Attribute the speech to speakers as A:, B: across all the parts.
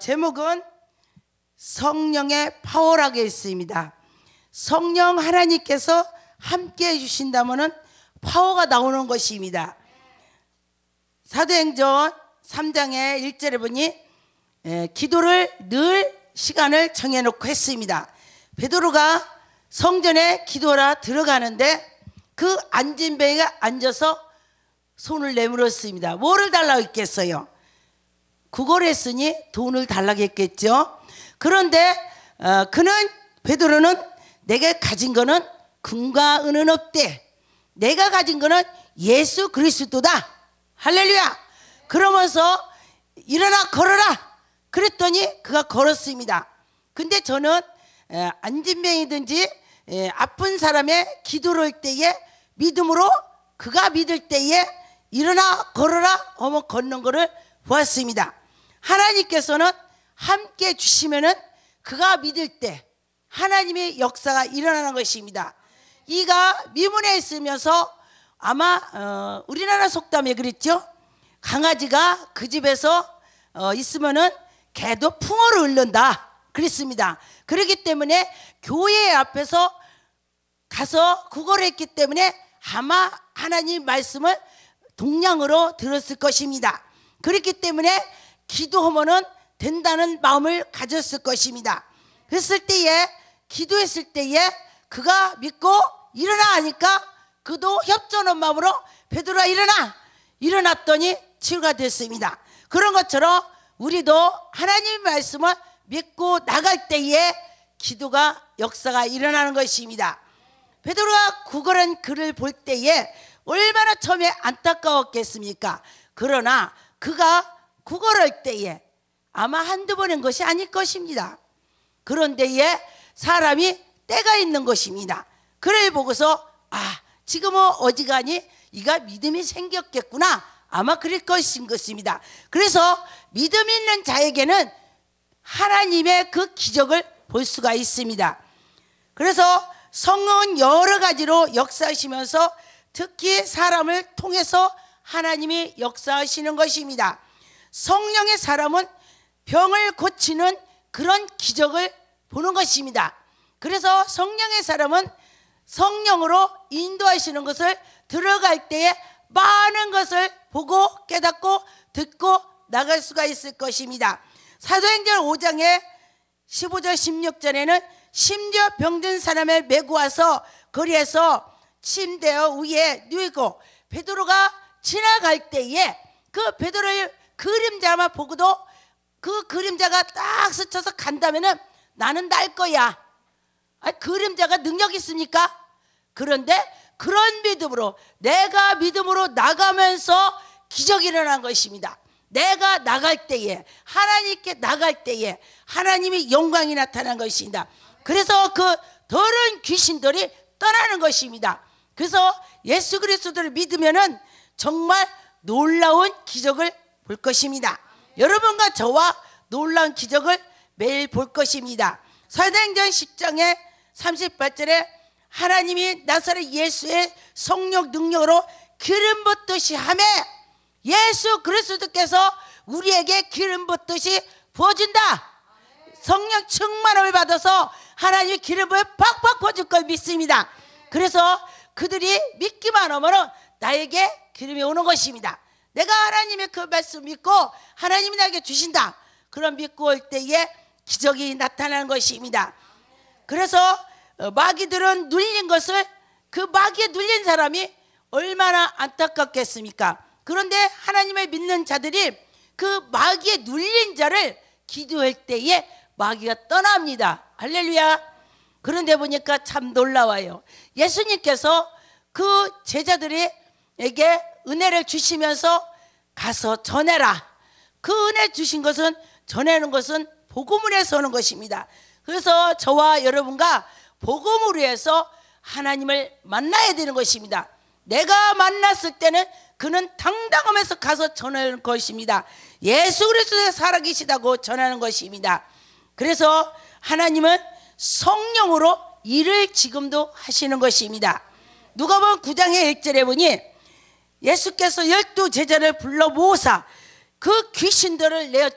A: 제목은 성령의 파워라고 있습니다. 성령 하나님께서 함께 해주신다면 파워가 나오는 것입니다. 사도행전 3장의 1절에 보니 기도를 늘 시간을 정해놓고 했습니다. 베드로가 성전에 기도하러 들어가는데 그 앉은 배가 앉아서 손을 내밀었습니다. 뭐를 달라고 했겠어요? 구걸을 했으니 돈을 달라고 했겠죠. 그런데 베드로는 내가 가진 거는 금과 은은 없대. 내가 가진 거는 예수 그리스도다. 할렐루야. 그러면서 일어나 걸어라 그랬더니 그가 걸었습니다. 근데 저는 안진병이든지 아픈 사람의 기도를 할 때에 믿음으로 그가 믿을 때에 일어나 걸어라 하면 걷는 것을 보았습니다. 하나님께서는 함께 주시면은 그가 믿을 때 하나님의 역사가 일어나는 것입니다. 이가 미문에 있으면서 아마 우리나라 속담에 그랬죠. 강아지가 그 집에서 있으면은 개도 풍어를 흘른다 그랬습니다. 그렇기 때문에 교회 앞에서 가서 구걸을 했기 때문에 아마 하나님 말씀을 동량으로 들었을 것입니다. 그렇기 때문에 기도하면은 된다는 마음을 가졌을 것입니다. 그랬을 때에 기도했을 때에 그가 믿고 일어나 하니까 그도 협조하는 마음으로 베드로가 일어났더니 치유가 됐습니다. 그런 것처럼 우리도 하나님의 말씀을 믿고 나갈 때에 기도가 역사가 일어나는 것입니다. 베드로가 구걸한 그를 볼 때에 얼마나 처음에 안타까웠겠습니까? 그러나 그가 구걸할 때에 아마 한두 번인 것이 아닐 것입니다. 그런 데에 사람이 때가 있는 것입니다. 그래 보고서 지금은 어지간히 이가 믿음이 생겼겠구나 아마 그럴 것인 것입니다. 그래서 믿음 있는 자에게는 하나님의 그 기적을 볼 수가 있습니다. 그래서 성령은 여러 가지로 역사하시면서 특히 사람을 통해서 하나님이 역사하시는 것입니다. 성령의 사람은 병을 고치는 그런 기적을 보는 것입니다. 그래서 성령의 사람은 성령으로 인도하시는 것을 들어갈 때에 많은 것을 보고 깨닫고 듣고 나갈 수가 있을 것입니다. 사도행전 5장에 15절 16절에는 심지어 병든 사람을 메고 와서 거리에서 침대 위에 누이고 베드로가 지나갈 때에 그 베드로의 그림자만 보고도 그 그림자가 딱 스쳐서 간다면은 나는 날 거야. 그림자가 능력 있습니까? 그런데 그런 믿음으로 내가 믿음으로 나가면서 기적이 일어난 것입니다. 내가 나갈 때에 하나님께 나갈 때에 하나님의 영광이 나타난 것입니다. 그래서 그 더러운 귀신들이 떠나는 것입니다. 그래서 예수 그리스도를 믿으면은 정말 놀라운 기적을 볼 것입니다. 여러분과 저와 놀라운 기적을 매일 볼 것입니다. 사도행전 10장의 38절에 하나님이 나사렛 예수의 성령 능력으로 기름 붓듯이 하매 예수 그리스도께서 우리에게 기름 붓듯이 부어준다. 성령 충만함을 받아서 하나님의 기름을 팍팍 부어줄 걸 믿습니다. 그래서 그들이 믿기만 하면 나에게 기름이 오는 것입니다. 내가 하나님의 그 말씀 믿고 하나님이 나에게 주신다. 그런 믿고 올 때에 기적이 나타나는 것입니다. 그래서 마귀들은 눌린 것을 그 마귀에 눌린 사람이 얼마나 안타깝겠습니까? 그런데 하나님을 믿는 자들이 그 마귀에 눌린 자를 기도할 때에 마귀가 떠납니다. 할렐루야. 그런데 보니까 참 놀라워요. 예수님께서 그 제자들에게 은혜를 주시면서 가서 전해라. 그 은혜 주신 것은 전하는 것은 복음을 해서 오는 것입니다. 그래서 저와 여러분과 복음으로 해서 하나님을 만나야 되는 것입니다. 내가 만났을 때는 그는 당당하면서 가서 전하는 것입니다. 예수 그리스도의 살아계시다고 전하는 것입니다. 그래서 하나님은 성령으로 일을 지금도 하시는 것입니다. 누가복음 9장의 1절에 보니 예수께서 12 제자를 불러 모으사 그 귀신들을 내어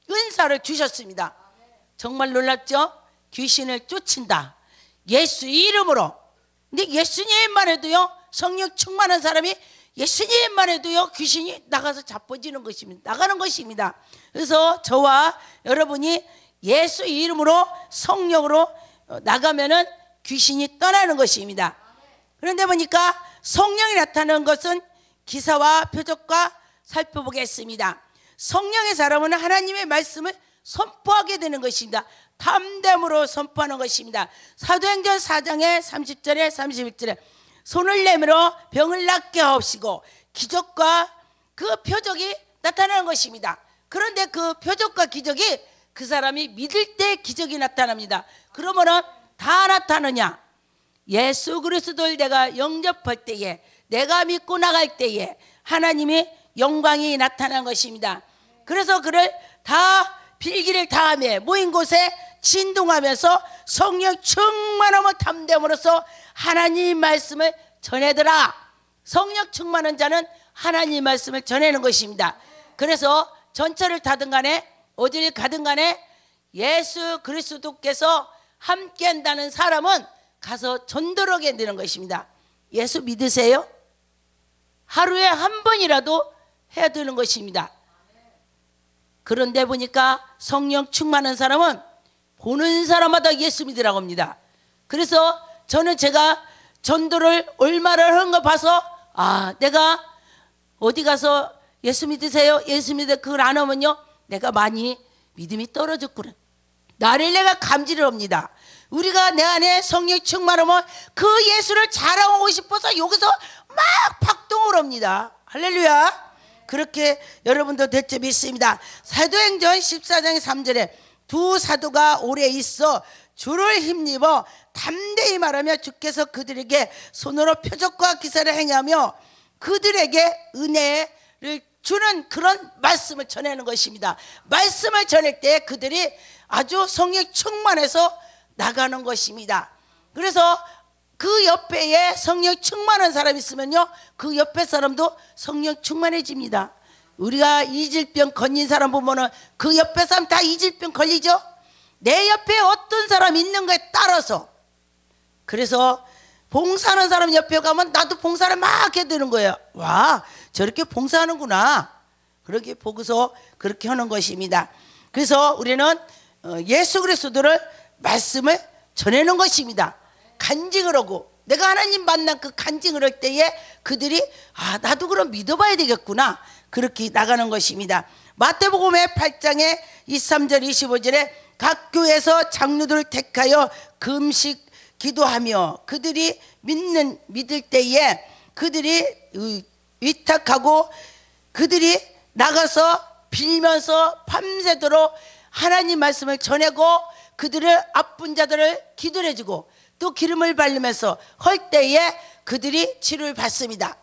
A: 은사를 주셨습니다. 정말 놀랍죠? 귀신을 쫓는다. 예수 이름으로. 근데 예수님만 해도요, 성령 충만한 사람이 예수님만 해도요, 귀신이 나가서 자빠지는 것입니다. 나가는 것입니다. 그래서 저와 여러분이 예수 이름으로 성령으로 나가면은 귀신이 떠나는 것입니다. 그런데 보니까 성령이 나타나는 것은 기사와 표적과 살펴보겠습니다. 성령의 사람은 하나님의 말씀을 선포하게 되는 것입니다. 담대함으로 선포하는 것입니다. 사도행전 4장의 30절에 31절에 손을 내밀어 병을 낫게 하옵시고 기적과 그 표적이 나타나는 것입니다. 그런데 그 표적과 기적이 그 사람이 믿을 때 기적이 나타납니다. 그러면은 다 나타나느냐? 예수 그리스도를 내가 영접할 때에, 내가 믿고 나갈 때에 하나님의 영광이 나타난 것입니다. 그래서 그를 다 필기를 다하며 모인 곳에 진동하면서 성령 충만함을 담대함으로써 하나님 말씀을 전해더라. 성령 충만한 자는 하나님 말씀을 전하는 것입니다. 그래서 전철을 타든 간에 어디를 가든 간에 예수 그리스도께서 함께 한다는 사람은 가서 전도하게 되는 것입니다. 예수 믿으세요? 하루에 한 번이라도 해야 되는 것입니다. 그런데 보니까 성령 충만한 사람은 보는 사람마다 예수 믿으라고 합니다. 그래서 저는 제가 전도를 얼마나 하는 거 봐서 내가 어디 가서 예수 믿으세요? 예수 믿으세요? 그걸 안 하면요, 내가 많이 믿음이 떨어졌구나. 나를 내가 감지를 합니다. 우리가 내 안에 성령 충만하면 그 예수를 자랑하고 싶어서 여기서 막 박동을 합니다. 할렐루야. 그렇게 여러분도 될 줄 믿습니다. 사도행전 14장 3절에 두 사도가 오래 있어 주를 힘입어 담대히 말하며 주께서 그들에게 손으로 표적과 기사를 행하며 그들에게 은혜를 주는 그런 말씀을 전하는 것입니다. 말씀을 전할 때 그들이 아주 성령 충만해서 나가는 것입니다. 그래서 그 옆에 성령 충만한 사람이 있으면요, 그 옆에 사람도 성령 충만해집니다. 우리가 이질병 걸린 사람 보면은 그 옆에 사람 다 이질병 걸리죠? 내 옆에 어떤 사람 있는가에 따라서. 그래서 봉사하는 사람 옆에 가면 나도 봉사를 막 해야 되는 거예요. 와, 저렇게 봉사하는구나. 그렇게 보고서 그렇게 하는 것입니다. 그래서 우리는 예수 그리스도를 말씀을 전하는 것입니다. 간증을 하고, 내가 하나님 만난 그 간증을 할 때에 그들이 나도 그럼 믿어봐야 되겠구나, 그렇게 나가는 것입니다. 마태복음의 8장의 23절 25절에 각 교회에서 장로들을 택하여 금식 기도하며 그들이 믿을 때에 그들이 위탁하고 그들이 나가서 빌면서 밤새도록 하나님 말씀을 전하고 그들을 아픈 자들을 기도를 해주고 또 기름을 바르면서 할 때에 그들이 치료를 받습니다.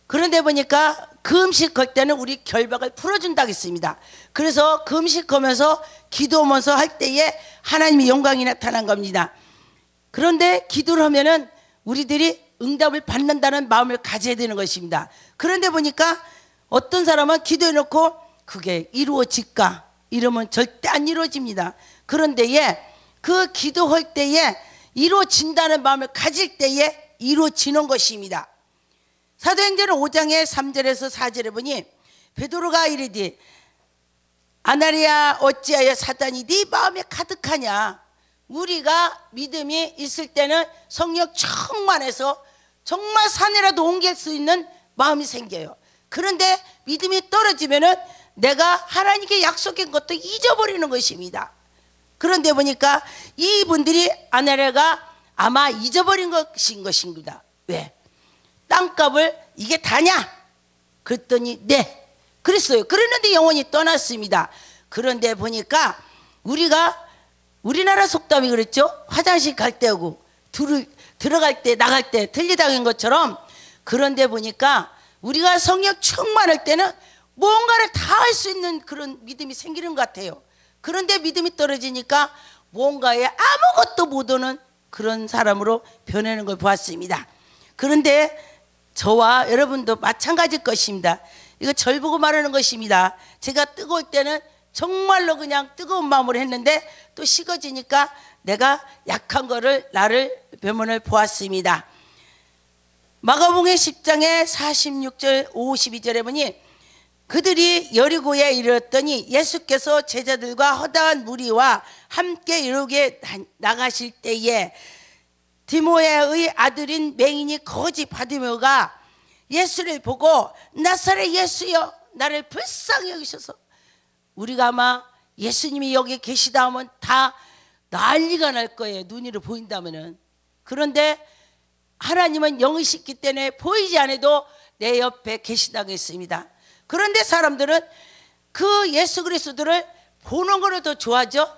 A: 그런데 보니까 금식할 때는 우리 결박을 풀어준다고 했습니다. 그래서 금식하면서 기도하면서 할 때에 하나님의 영광이 나타난 겁니다. 그런데 기도를 하면은 우리들이 응답을 받는다는 마음을 가져야 되는 것입니다. 그런데 보니까 어떤 사람은 기도해놓고 그게 이루어질까? 이러면 절대 안 이루어집니다. 그런데 그 기도할 때에 이루어진다는 마음을 가질 때에 이루어지는 것입니다. 사도행전 5장의 3절에서 4절에 보니 베드로가 이르되 아나니야 어찌하여 사단이 네 마음에 가득하냐. 우리가 믿음이 있을 때는 성령 충만해서 정말 산이라도 옮길 수 있는 마음이 생겨요. 그런데 믿음이 떨어지면은 내가 하나님께 약속한 것도 잊어버리는 것입니다. 그런데 보니까 이분들이 아나니아가 아마 잊어버린 것입니다. 왜? 땅값을 이게 다냐? 그랬더니 네, 그랬어요. 그랬는데 영혼이 떠났습니다. 그런데 보니까 우리나라 속담이 그랬죠. 화장실 갈 때하고 들어갈 때 나갈 때 틀리다는 것처럼. 그런데 보니까 우리가 성령 충만할 때는 뭔가를 다 할 수 있는 그런 믿음이 생기는 것 같아요. 그런데 믿음이 떨어지니까 뭔가에 아무것도 못하는 그런 사람으로 변하는 걸 보았습니다. 그런데 저와 여러분도 마찬가지일 것입니다. 이거 절 보고 말하는 것입니다. 제가 뜨거울 때는 정말로 그냥 뜨거운 마음으로 했는데 또 식어지니까 내가 약한 거를 나를 배문을 보았습니다. 마가복음 10장에 46절 52절에 보니 그들이 여리고에 이르렀더니 예수께서 제자들과 허다한 무리와 함께 이르게 나가실 때에 디모에의 아들인 맹인이 거지 바디메오가 예수를 보고 나사렛 예수여 나를 불쌍히 여기셔서, 우리가 아마 예수님이 여기 계시다 하면 다 난리가 날 거예요. 눈으로 보인다면은. 그런데 하나님은 영이시기 때문에 보이지 않아도 내 옆에 계시다고 했습니다. 그런데 사람들은 그 예수 그리스도를 보는 거를 더 좋아하죠.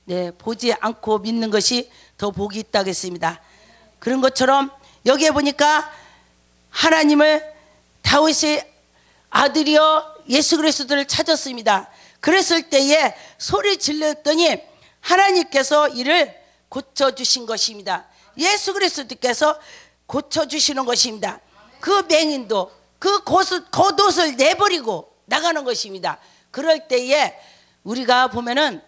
A: 네, 보지 않고 믿는 것이 더 복이 있다고 했습니다. 그런 것처럼 여기에 보니까 하나님을, 다윗의 아들이여 예수 그리스도를 찾았습니다. 그랬을 때에 소리 질렀더니 하나님께서 이를 고쳐주신 것입니다. 예수 그리스도께서 고쳐주시는 것입니다. 그 맹인도 그 겉옷을 내버리고 나가는 것입니다. 그럴 때에 우리가 보면은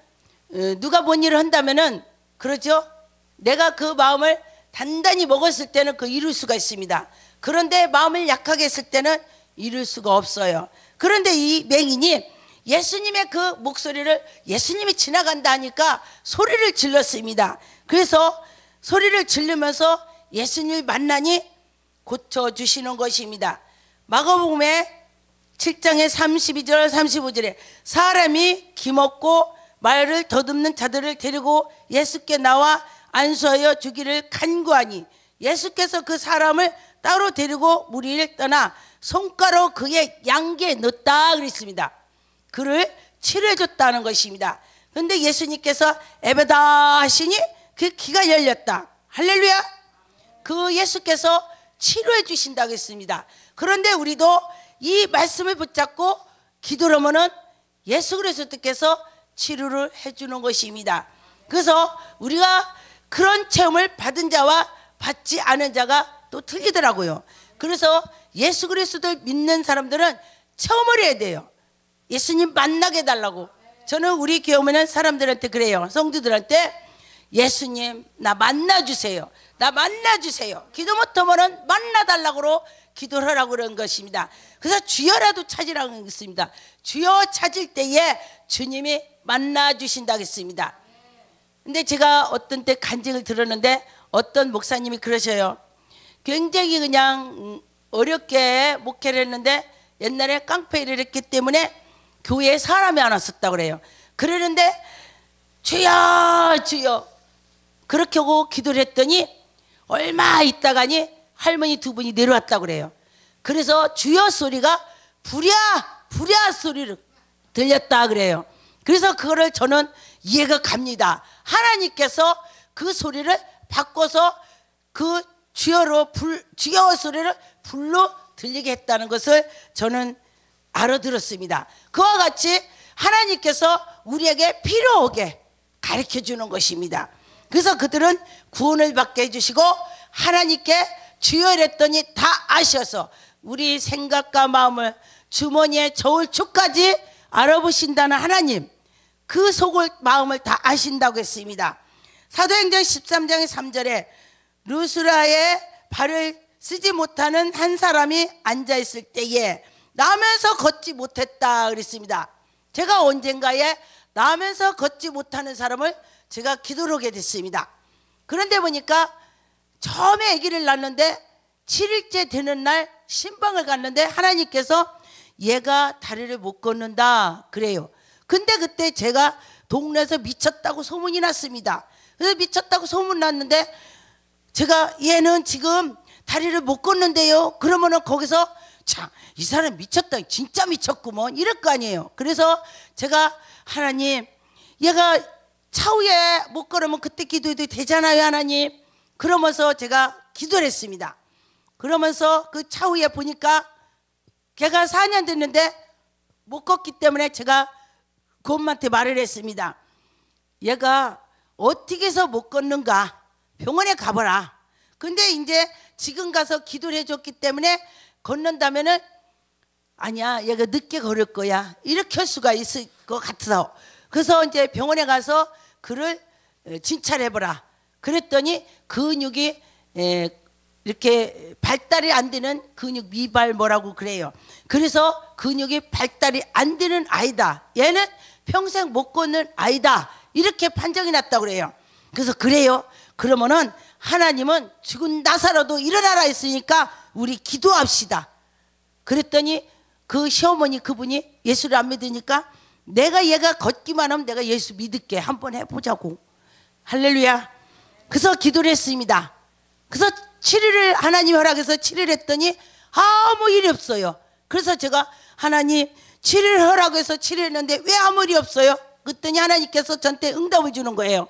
A: 누가 뭔 일을 한다면은 그러죠. 내가 그 마음을 단단히 먹었을 때는 그 이룰 수가 있습니다. 그런데 마음을 약하게 했을 때는 이룰 수가 없어요. 그런데 이 맹인이 예수님의 그 목소리를, 예수님이 지나간다 하니까 소리를 질렀습니다. 그래서 소리를 지르면서 예수님을 만나니 고쳐주시는 것입니다. 마가복음에 7장의 32절 35절에 사람이 기먹고 말을 더듬는 자들을 데리고 예수께 나와 안수하여 주기를 간구하니 예수께서 그 사람을 따로 데리고 무리를 떠나 손가락 그의 양귀에 넣었다 그랬습니다. 그를 치료해 줬다는 것입니다. 그런데 예수님께서 에베다 하시니 그 귀가 열렸다. 할렐루야. 그 예수께서 치료해 주신다고 했습니다. 그런데 우리도 이 말씀을 붙잡고 기도를 하면은 예수 그리스도께서 치료를 해주는 것입니다. 그래서 우리가 그런 체험을 받은 자와 받지 않은 자가 또 틀리더라고요. 그래서 예수 그리스도를 믿는 사람들은 체험을 해야 돼요. 예수님 만나게 해달라고. 저는 우리 교회 오면 사람들한테 그래요. 성도들한테 예수님 나 만나주세요. 나 만나주세요. 기도 못하면 만나달라고 기도를 하라고 그런 것입니다. 그래서 주여라도 찾으라고 했습니다. 주여 찾을 때에 주님이 만나주신다고 했습니다. 근데 제가 어떤 때 간증을 들었는데 어떤 목사님이 그러셔요. 굉장히 그냥 어렵게 목회를 했는데 옛날에 깡패를 했기 때문에 교회에 사람이 안 왔었다고 그래요. 그러는데 주여 주여 그렇게 하고 기도를 했더니 얼마 있다가니 할머니 두 분이 내려왔다고 그래요. 그래서 주여 소리가 부랴 부랴 소리를 들렸다 그래요. 그래서 그거를 저는 이해가 갑니다. 하나님께서 그 소리를 바꿔서 그 주여 소리를 불로 들리게 했다는 것을 저는 알아들었습니다. 그와 같이 하나님께서 우리에게 필요하게 가르쳐 주는 것입니다. 그래서 그들은 구원을 받게 해주시고 하나님께 주여 이랬더니 다 아셔서 우리 생각과 마음을 주머니에 저울추까지 알아보신다는 하나님, 그 속을 마음을 다 아신다고 했습니다. 사도행전 13장의 3절에 루스라에 발을 쓰지 못하는 한 사람이 앉아있을 때에 나면서 걷지 못했다 그랬습니다. 제가 언젠가에 나면서 걷지 못하는 사람을 제가 기도를 하게 됐습니다. 그런데 보니까 처음에 아기를 낳는데 7일째 되는 날 신방을 갔는데 하나님께서 얘가 다리를 못 걷는다 그래요. 근데 그때 제가 동네에서 미쳤다고 소문이 났습니다. 그래서 미쳤다고 소문 났는데 제가 얘는 지금 다리를 못 걷는데요. 그러면은 거기서 참 이 사람 미쳤다, 진짜 미쳤구먼 이럴 거 아니에요. 그래서 제가 하나님 얘가 차후에 못 걸으면 그때 기도해도 되잖아요 하나님. 그러면서 제가 기도를 했습니다. 그러면서 그 차후에 보니까 걔가 4년 됐는데 못 걷기 때문에 제가 그 엄마한테 말을 했습니다. 얘가 어떻게 해서 못 걷는가 병원에 가봐라. 근데 이제 지금 가서 기도를 해줬기 때문에 걷는다면은 아니야, 얘가 늦게 걸을 거야, 이렇게 할 수가 있을 것 같아서, 그래서 이제 병원에 가서 그를 진찰해보라 그랬더니 근육이 이렇게 발달이 안 되는 근육 미발 뭐라고 그래요. 그래서 근육이 발달이 안 되는 아이다, 얘는 평생 못 걷는 아이다, 이렇게 판정이 났다고 그래요. 그래서 그래요, 그러면은 하나님은 죽은 나사로도 일어나라 했으니까 우리 기도합시다. 그랬더니 그 시어머니 그분이 예수를 안 믿으니까 내가 얘가 걷기만 하면 내가 예수 믿을게, 한번 해보자고. 할렐루야. 그래서 기도를 했습니다. 그래서 치료를 하나님 허락해서 치료를 했더니 아무 일이 없어요. 그래서 제가 하나님 치료를 허락해서 치료했는데 왜 아무 일이 없어요? 그랬더니 하나님께서 저한테 응답을 주는 거예요.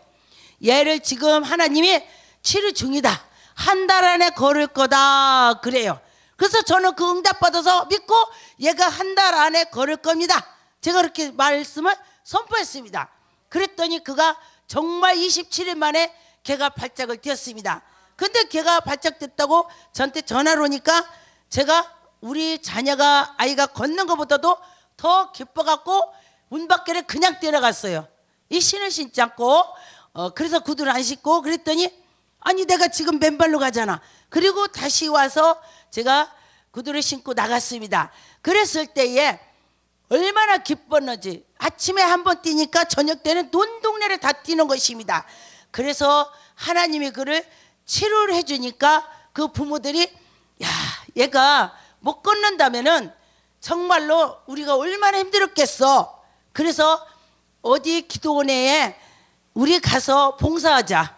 A: 얘를 지금 하나님이 치료 중이다, 한 달 안에 걸을 거다 그래요. 그래서 저는 그 응답 받아서 믿고 얘가 한 달 안에 걸을 겁니다, 제가 그렇게 말씀을 선포했습니다. 그랬더니 그가 정말 27일 만에 걔가 발작을 띄었습니다. 근데 걔가 발작됐다고 저한테 전화를 오니까 제가 우리 자녀가 아이가 걷는 것보다도 더 기뻐갖고 문 밖에 그냥 뛰어나갔어요. 이 신을 신지 않고 그래서 구두를 안 신고. 그랬더니 아니 내가 지금 맨발로 가잖아. 그리고 다시 와서 제가 구두를 신고 나갔습니다. 그랬을 때에 얼마나 기뻤는지, 아침에 한번 뛰니까 저녁 때는 온 동네를 다 뛰는 것입니다. 그래서 하나님이 그를 치료를 해주니까 그 부모들이 야, 얘가 못 걷는다면은 정말로 우리가 얼마나 힘들었겠어. 그래서 어디 기도원에 우리 가서 봉사하자,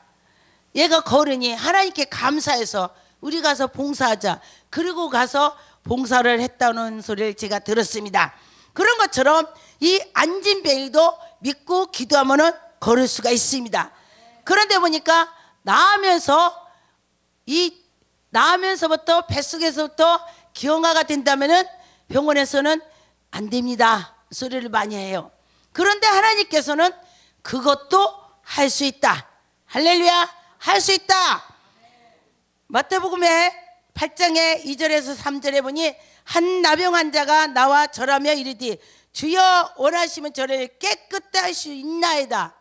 A: 얘가 걸으니 하나님께 감사해서 우리 가서 봉사하자. 그리고 가서 봉사를 했다는 소리를 제가 들었습니다. 그런 것처럼 이 안진뱅이도 믿고 기도하면 걸을 수가 있습니다. 그런데 보니까 나으면서부터 뱃속에서부터 기형아가 된다면은 병원에서는 안 됩니다 소리를 많이 해요. 그런데 하나님께서는 그것도 할 수 있다. 할렐루야, 할 수 있다. 마태복음에 8장의 2절에서 3절에 보니 한 나병 환자가 나와 절하며 이르되 주여 원하시면 저를 깨끗하게 할 수 있나이다.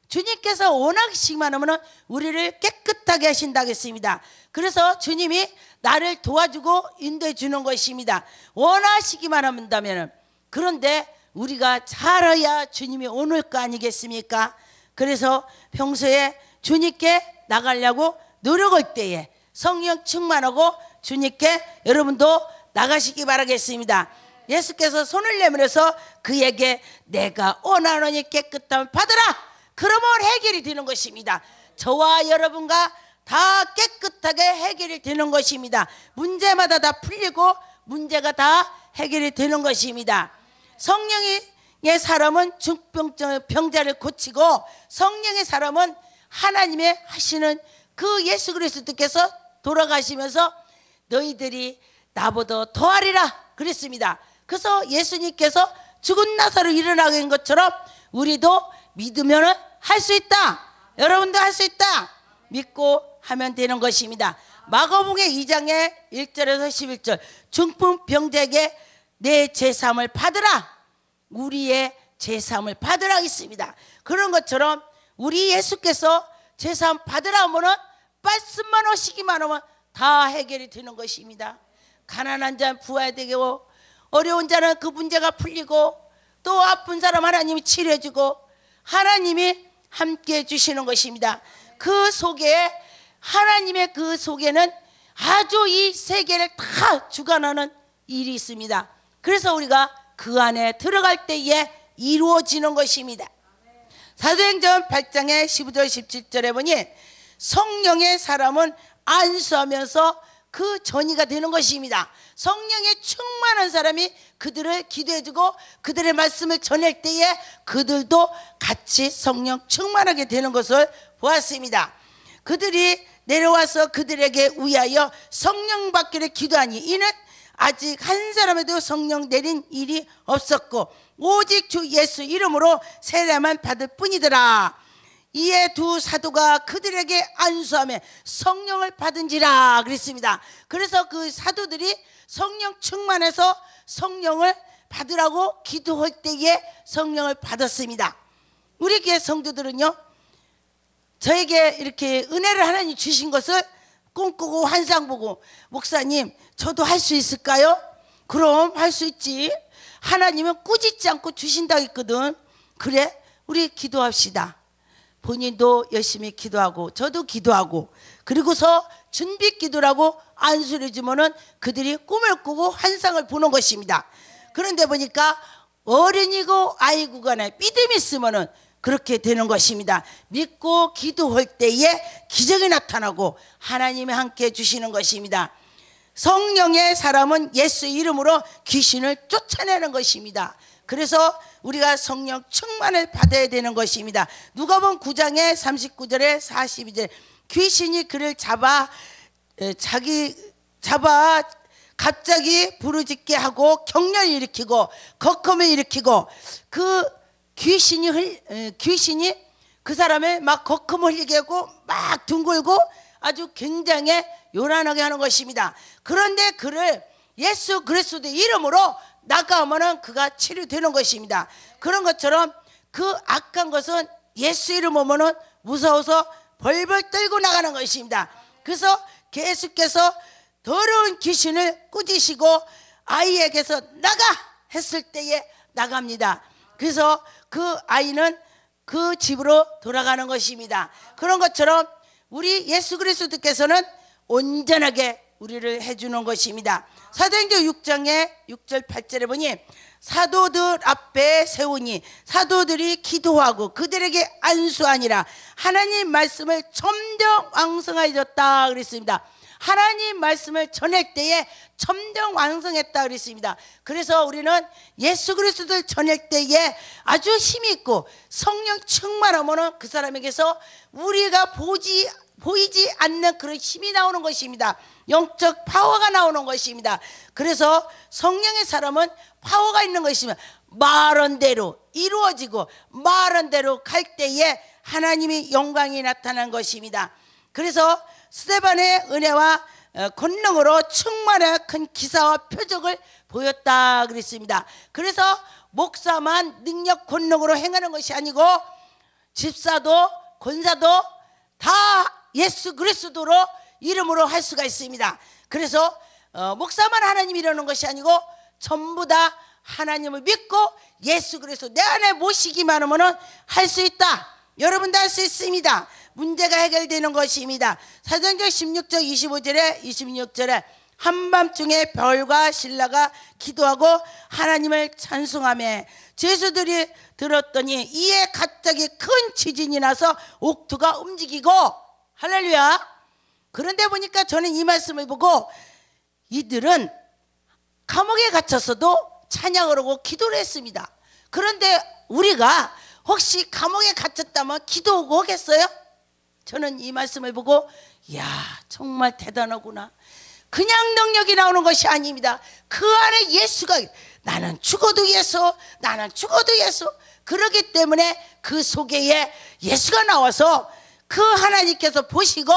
A: 주님께서 원하시기만 하면 우리를 깨끗하게 하신다고 했습니다. 그래서 주님이 나를 도와주고 인도해 주는 것입니다. 원하시기만 한다면. 그런데 우리가 잘해야 주님이 오늘 거 아니겠습니까? 그래서 평소에 주님께 나가려고 노력할 때에 성령 충만하고 주님께 여러분도 나가시기 바라겠습니다. 예수께서 손을 내밀어서 그에게 내가 원하노니 깨끗함을 받으라, 그러면 해결이 되는 것입니다. 저와 여러분과 다 깨끗하게 해결이 되는 것입니다. 문제마다 다 풀리고 문제가 다 해결이 되는 것입니다. 성령의 사람은 중병자를 고치고 성령의 사람은 하나님의 하시는 그 예수 그리스도께서 돌아가시면서 너희들이 나보다 더하리라 그랬습니다. 그래서 예수님께서 죽은 나사로 일어나게 한 것처럼 우리도 믿으면 할 수 있다. 여러분도 할 수 있다. 믿고 하면 되는 것입니다. 마가복음 2장의 1절에서 11절 중풍병자에게 내 제사함을 받으라, 우리의 제사함을 받으라 있습니다. 그런 것처럼 우리 예수께서 제사함 받으라 하면은 말씀만 하시기만 하면 다 해결이 되는 것입니다. 가난한 자는 부활 되고 어려운 자는 그 문제가 풀리고 또 아픈 사람 하나님이 치료해주고 하나님이 함께 해주시는 것입니다. 그 속에 하나님의 그 속에는 아주 이 세계를 다 주관하는 일이 있습니다. 그래서 우리가 그 안에 들어갈 때에 이루어지는 것입니다. 사도행전 8장의 15절 17절에 보니 성령의 사람은 안수하면서 그 전이가 되는 것입니다. 성령에 충만한 사람이 그들을 기도해주고 그들의 말씀을 전할 때에 그들도 같이 성령 충만하게 되는 것을 보았습니다. 그들이 내려와서 그들에게 위하여 성령 받기를 기도하니 이는 아직 한 사람에도 성령 내린 일이 없었고 오직 주 예수 이름으로 세례만 받을 뿐이더라. 이에 두 사도가 그들에게 안수하며 성령을 받은지라 그랬습니다. 그래서 그 사도들이 성령 충만해서 성령을 받으라고 기도할 때에 성령을 받았습니다. 우리 교회 성도들은요, 저에게 이렇게 은혜를 하나님 주신 것을 꿈꾸고 환상 보고, 목사님 저도 할 수 있을까요? 그럼 할 수 있지. 하나님은 꾸짖지 않고 주신다 했거든. 그래, 우리 기도합시다. 본인도 열심히 기도하고 저도 기도하고, 그리고서 준비 기도라고 안수를 주면은 그들이 꿈을 꾸고 환상을 보는 것입니다. 그런데 보니까 어른이고 아이고 간에 믿음이 있으면은 그렇게 되는 것입니다. 믿고 기도할 때에 기적이 나타나고 하나님이 함께 주시는 것입니다. 성령의 사람은 예수 이름으로 귀신을 쫓아내는 것입니다. 그래서 우리가 성령 충만을 받아야 되는 것입니다. 누가복음 9장의 39절에 42절, 귀신이 그를 잡아 갑자기 부르짖게 하고 경련을 일으키고 거컴을 일으키고, 그 귀신이 그 사람을 막 거컴을 흘리게 하고 막 둥글고 아주 굉장히 요란하게 하는 것입니다. 그런데 그를 예수 그리스도의 이름으로 나가오면은 그가 치료되는 것입니다. 그런 것처럼 그 악한 것은 예수 이름 오면은 무서워서 벌벌 떨고 나가는 것입니다. 그래서 계속해서 더러운 귀신을 꾸짖으시고 아이에게서 나가 했을 때에 나갑니다. 그래서 그 아이는 그 집으로 돌아가는 것입니다. 그런 것처럼 우리 예수 그리스도께서는 온전하게 우리를 해주는 것입니다. 사도행전 6장의 6절 8절에 보니 사도들 앞에 세우니 사도들이 기도하고 그들에게 안수하니라. 하나님 말씀을 점점 왕성해졌다 그랬습니다. 하나님 말씀을 전할 때에 점점 왕성했다 그랬습니다. 그래서 우리는 예수 그리스도를 전할 때에 아주 힘이 있고 성령 충만하면 그 사람에게서 우리가 보이지 않는 그런 힘이 나오는 것입니다. 영적 파워가 나오는 것입니다. 그래서 성령의 사람은 파워가 있는 것입니다. 말한 대로 이루어지고 말한 대로 갈 때에 하나님의 영광이 나타난 것입니다. 그래서 스데반의 은혜와 권능으로 충만한 큰 기사와 표적을 보였다 그랬습니다. 그래서 목사만 능력 권능으로 행하는 것이 아니고 집사도 권사도 다 예수 그리스도로 이름으로 할 수가 있습니다. 그래서 목사만 하나님 이러는 것이 아니고 전부 다 하나님을 믿고 예수 그리스도 내 안에 모시기만 하면 할 수 있다. 여러분도 할 수 있습니다. 문제가 해결되는 것입니다. 사도행전 16장 25절에 26절에 한밤중에 별과 신라가 기도하고 하나님을 찬송하며 제수들이 들었더니 이에 갑자기 큰 지진이 나서 옥토가 움직이고, 할렐루야. 그런데 보니까 저는 이 말씀을 보고 이들은 감옥에 갇혔어도 찬양을 하고 기도를 했습니다. 그런데 우리가 혹시 감옥에 갇혔다면 기도하고 하겠어요? 저는 이 말씀을 보고 이야 정말 대단하구나. 그냥 능력이 나오는 것이 아닙니다. 그 안에 예수가, 나는 죽어도 예수, 나는 죽어도 예수. 그러기 때문에 그 속에 예수가 나와서 그 하나님께서 보시고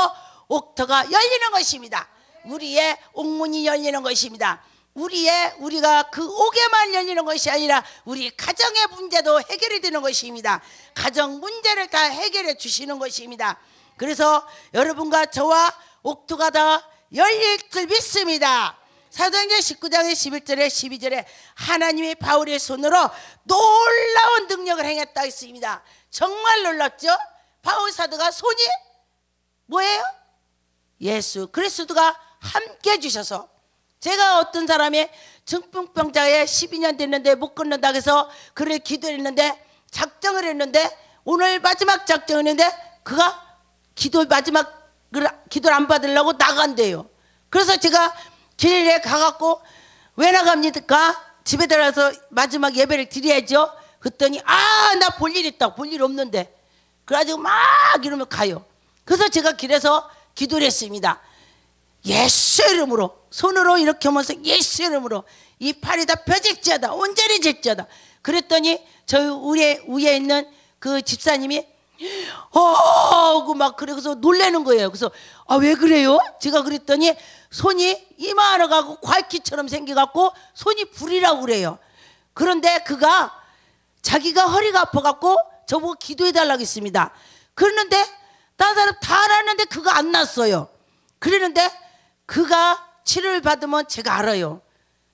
A: 옥토가 열리는 것입니다. 우리의 옥문이 열리는 것입니다. 우리가 그 옥에만 열리는 것이 아니라 우리 가정의 문제도 해결이 되는 것입니다. 가정 문제를 다 해결해 주시는 것입니다. 그래서 여러분과 저와 옥토가 다 열릴 줄 믿습니다. 사도행전 19장의 11절에 12절에 하나님이 바울의 손으로 놀라운 능력을 행했다 했습니다. 정말 놀랍죠? 바울 사도가 손이 뭐예요? 예수 그리스도가 함께 해주셔서, 제가 어떤 사람이 중풍병자에 12년 됐는데 못 걷는다고 해서 그를 기도했는데 작정을 했는데 오늘 마지막 작정을 했는데 그가 마지막 기도를 안 받으려고 나간대요. 그래서 제가 길에 가갖고 왜 나갑니까? 집에 들어가서 마지막 예배를 드려야죠. 그랬더니 나 볼 일 있다. 볼 일 없는데. 그래가지고 막 이러면 가요. 그래서 제가 길에서 기도를 했습니다. 예수 이름으로, 손으로 이렇게 하면서 예수 이름으로 이 팔이 다 펴질지어다, 온전해질지어다. 그랬더니 저희 위에 있는 그 집사님이 막 그래서 놀라는 거예요. 그래서 아, 왜 그래요? 제가 그랬더니 손이 이만해가고 괄기처럼 생겨갖고 손이 불이라고 그래요. 그런데 그가 자기가 허리가 아파갖고 저보고 기도해달라고 했습니다. 그러는데 다른 사람 다 알았는데 그가 안 났어요. 그러는데 그가 치료를 받으면 제가 알아요.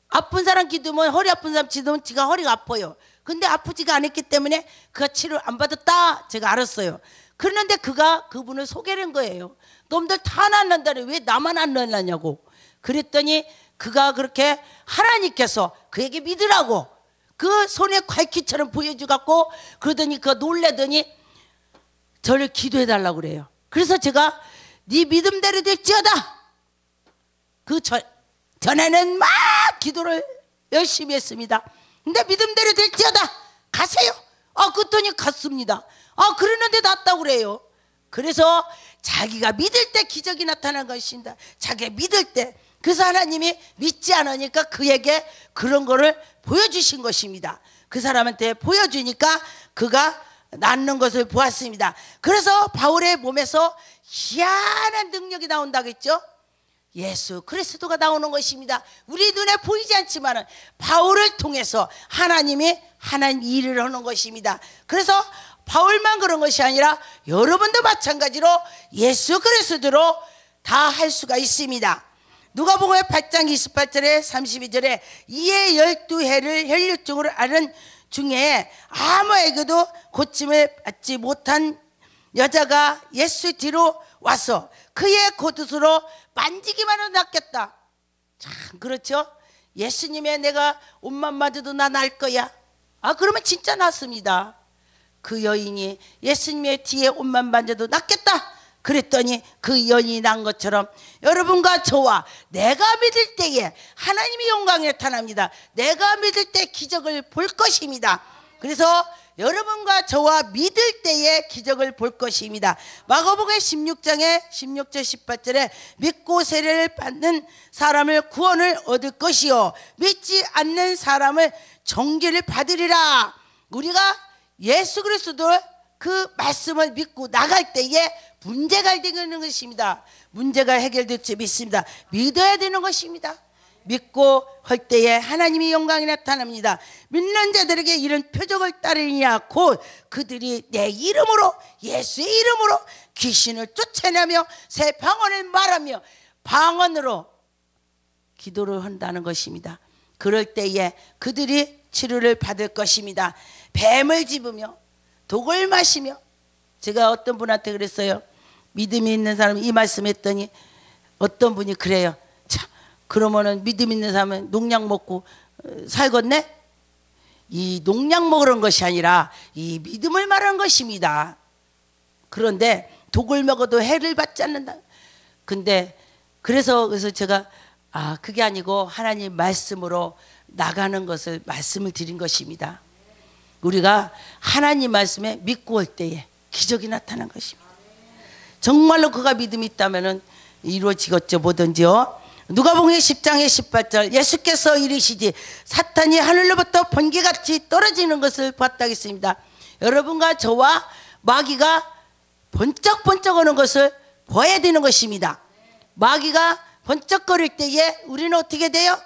A: 아픈 사람 기도면, 허리 아픈 사람 기도면 제가 허리가 아파요. 근데 아프지가 않았기 때문에 그가 치료를 안 받았다 제가 알았어요. 그런데 그가 그분을 소개한 거예요. 놈들 다 났는데 왜 나만 안 났냐고. 그랬더니 그가 그렇게 하나님께서 그에게 믿으라고 그 손에 괄기처럼 보여주갖고 그러더니 그가 놀래더니 저를 기도해 달라고 그래요. 그래서 제가 네 믿음대로 될지어다. 그 전에는 막 기도를 열심히 했습니다. 근데 믿음대로 될지어다. 가세요. 그랬더니 갔습니다. 그러는데 낫다고 그래요. 그래서 자기가 믿을 때 기적이 나타난 것입니다. 자기가 믿을 때. 그래서 하나님이 믿지 않으니까 그에게 그런 거를 보여주신 것입니다. 그 사람한테 보여주니까 그가 낫는 것을 보았습니다. 그래서 바울의 몸에서 희한한 능력이 나온다고 했죠. 예수 그리스도가 나오는 것입니다. 우리 눈에 보이지 않지만 바울을 통해서 하나님이 하나님 일을 하는 것입니다. 그래서 바울만 그런 것이 아니라 여러분도 마찬가지로 예수 그리스도로 다 할 수가 있습니다. 누가복음 8장 28절에 32절에 이에 12해를 혈류증으로 앓은 중에 아무에게도 고침을 받지 못한 여자가 예수 뒤로 와서 그의 겉옷으로 만지기만 해도 낫겠다. 참 그렇죠. 예수님의 내가 옷만 만져도 나 날 거야. 그러면 진짜 낫습니다. 그 여인이 예수님의 뒤에 옷만 만져도 낫겠다 그랬더니 그 여인이 난 것처럼 여러분과 저와 내가 믿을 때에 하나님의 영광이 나타납니다. 내가 믿을 때 기적을 볼 것입니다. 그래서 여러분과 저와 믿을 때에 기적을 볼 것입니다. 마가복음 16장에 16절 18절에 믿고 세례를 받는 사람을 구원을 얻을 것이요 믿지 않는 사람을 정죄를 받으리라. 우리가 예수 그리스도의 그 말씀을 믿고 나갈 때에 문제가 해결되는 것입니다. 문제가 해결될 줄 믿습니다. 믿어야 되는 것입니다. 믿고 할 때에 하나님의 영광이 나타납니다. 믿는 자들에게 이런 표적을 따르느냐 곧 그들이 내 이름으로 예수의 이름으로 귀신을 쫓아내며 새 방언을 말하며 방언으로 기도를 한다는 것입니다. 그럴 때에 그들이 치료를 받을 것입니다. 뱀을 집으며 독을 마시며 제가 어떤 분한테 그랬어요. 믿음이 있는 사람이 이 말씀했더니 어떤 분이 그래요. 참 그러면은 믿음 있는 사람은 농약 먹고 살겠네? 이 농약 먹으라는 것이 아니라 이 믿음을 말하는 것입니다. 그런데 독을 먹어도 해를 받지 않는다. 근데 그래서 제가 그게 아니고 하나님 말씀으로 나가는 것을 말씀을 드린 것입니다. 우리가 하나님 말씀에 믿고 올 때에 기적이 나타난 것입니다. 정말로 그가 믿음이 있다면 이루어지겠죠. 뭐든지요. 누가복음 10장의 18절 예수께서 이르시지 사탄이 하늘로부터 번개같이 떨어지는 것을 봤다 했습니다. 여러분과 저와 마귀가 번쩍번쩍 오는 것을 봐야 되는 것입니다. 마귀가 번쩍거릴 때에 우리는 어떻게 돼요?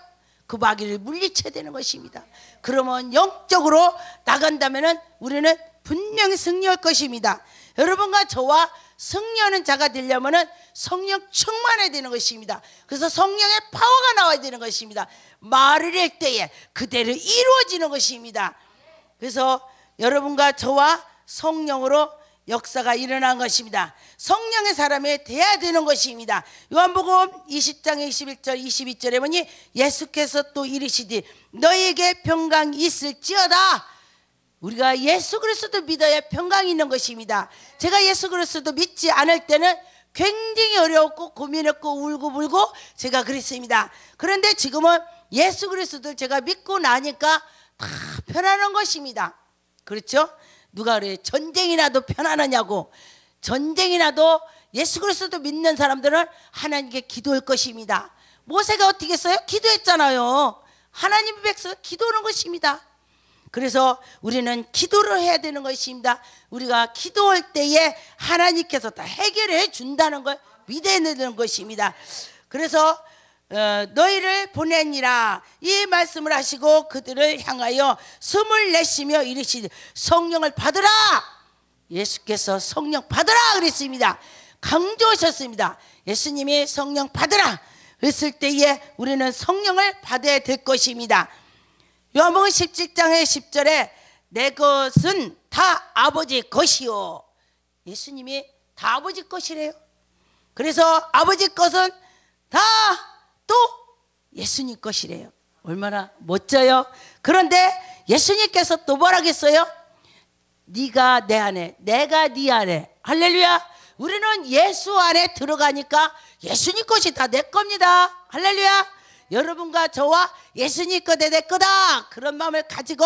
A: 그 마귀를 물리쳐야 되는 것입니다. 그러면 영적으로 나간다면 우리는 분명히 승리할 것입니다. 여러분과 저와 승리하는 자가 되려면 성령 충만해야 되는 것입니다. 그래서 성령의 파워가 나와야 되는 것입니다. 말을 할 때에 그대로 이루어지는 것입니다. 그래서 여러분과 저와 성령으로 역사가 일어난 것입니다. 성령의 사람이 돼야 되는 것입니다. 요한복음 20장 21절 22절에 보니 예수께서 또 이르시되 너에게 평강이 있을지어다. 우리가 예수 그리스도 믿어야 평강이 있는 것입니다. 제가 예수 그리스도 믿지 않을 때는 굉장히 어려웠고 고민했고 울고 불고 제가 그랬습니다. 그런데 지금은 예수 그리스도를 제가 믿고 나니까 다 편안한 것입니다. 그렇죠? 누가 그래요? 전쟁이 나도 편안하냐고. 전쟁이 나도 예수 그리스도 믿는 사람들은 하나님께 기도할 것입니다. 모세가 어떻게 했어요? 기도했잖아요. 하나님의 백성 기도하는 것입니다. 그래서 우리는 기도를 해야 되는 것입니다. 우리가 기도할 때에 하나님께서 다 해결해 준다는 걸 믿어야 되는 것입니다. 그래서 너희를 보내니라 이 말씀을 하시고 그들을 향하여 숨을 내쉬며 이르시되 성령을 받으라. 예수께서 성령 받으라 그랬습니다. 강조하셨습니다. 예수님이 성령 받으라 그랬을 때에 우리는 성령을 받아야 될 것입니다. 요한복음 17장의 10절에 내 것은 다 아버지 것이요. 예수님이 다 아버지 것이래요. 그래서 아버지 것은 다 또 예수님 것이래요. 얼마나 멋져요. 그런데 예수님께서 또 뭐라고 했어요? 네가 내 안에 내가 네 안에. 할렐루야. 우리는 예수 안에 들어가니까 예수님 것이 다 내 겁니다. 할렐루야. 여러분과 저와 예수님 것이 내 거다 그런 마음을 가지고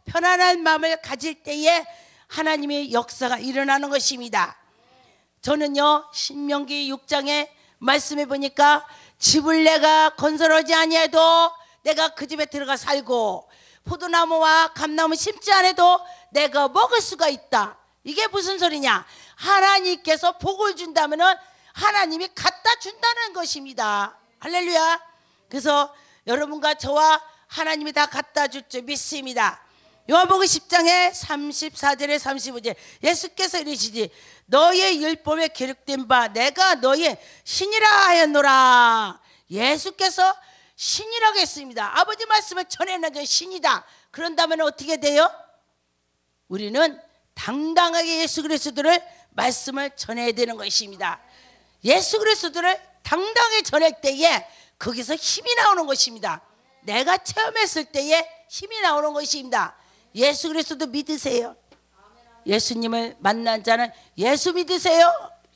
A: 편안한 마음을 가질 때에 하나님의 역사가 일어나는 것입니다. 저는요 신명기 6장에 말씀해 보니까 집을 내가 건설하지 아니해도 내가 그 집에 들어가 살고 포도나무와 감나무 심지 않아도 내가 먹을 수가 있다. 이게 무슨 소리냐? 하나님께서 복을 준다면은 하나님이 갖다 준다는 것입니다. 할렐루야. 그래서 여러분과 저와 하나님이 다 갖다 줄 줄 믿습니다. 요한복음 10장에 34절에 35절 예수께서 이르시지 너의 율법에 기록된 바 내가 너의 신이라 하였노라. 예수께서 신이라고 했습니다. 아버지 말씀을 전해내는 신이다. 그런다면 어떻게 돼요? 우리는 당당하게 예수 그리스도를 말씀을 전해야 되는 것입니다. 예수 그리스도를 당당하게 전할 때에 거기서 힘이 나오는 것입니다. 내가 체험했을 때에 힘이 나오는 것입니다. 예수 그리스도 믿으세요. 예수님을 만난 자는 예수 믿으세요.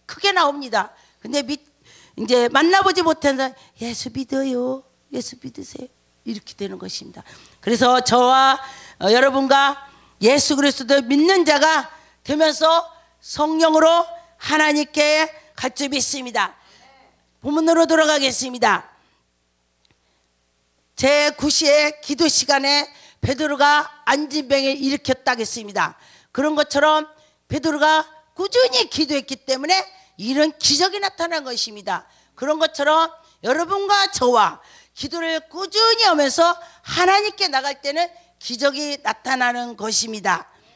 A: 크게 나옵니다. 근데 이제 만나보지 못한 사람 예수 믿어요. 예수 믿으세요. 이렇게 되는 것입니다. 그래서 저와 여러분과 예수 그리스도 믿는 자가 되면서 성령으로 하나님께 갈 줄 믿습니다. 본문으로 돌아가겠습니다. 제9시의 기도 시간에 베드로가 안진병을 일으켰다고 했습니다. 그런 것처럼 베드로가 꾸준히 기도했기 때문에 이런 기적이 나타난 것입니다. 그런 것처럼 여러분과 저와 기도를 꾸준히 하면서 하나님께 나갈 때는 기적이 나타나는 것입니다.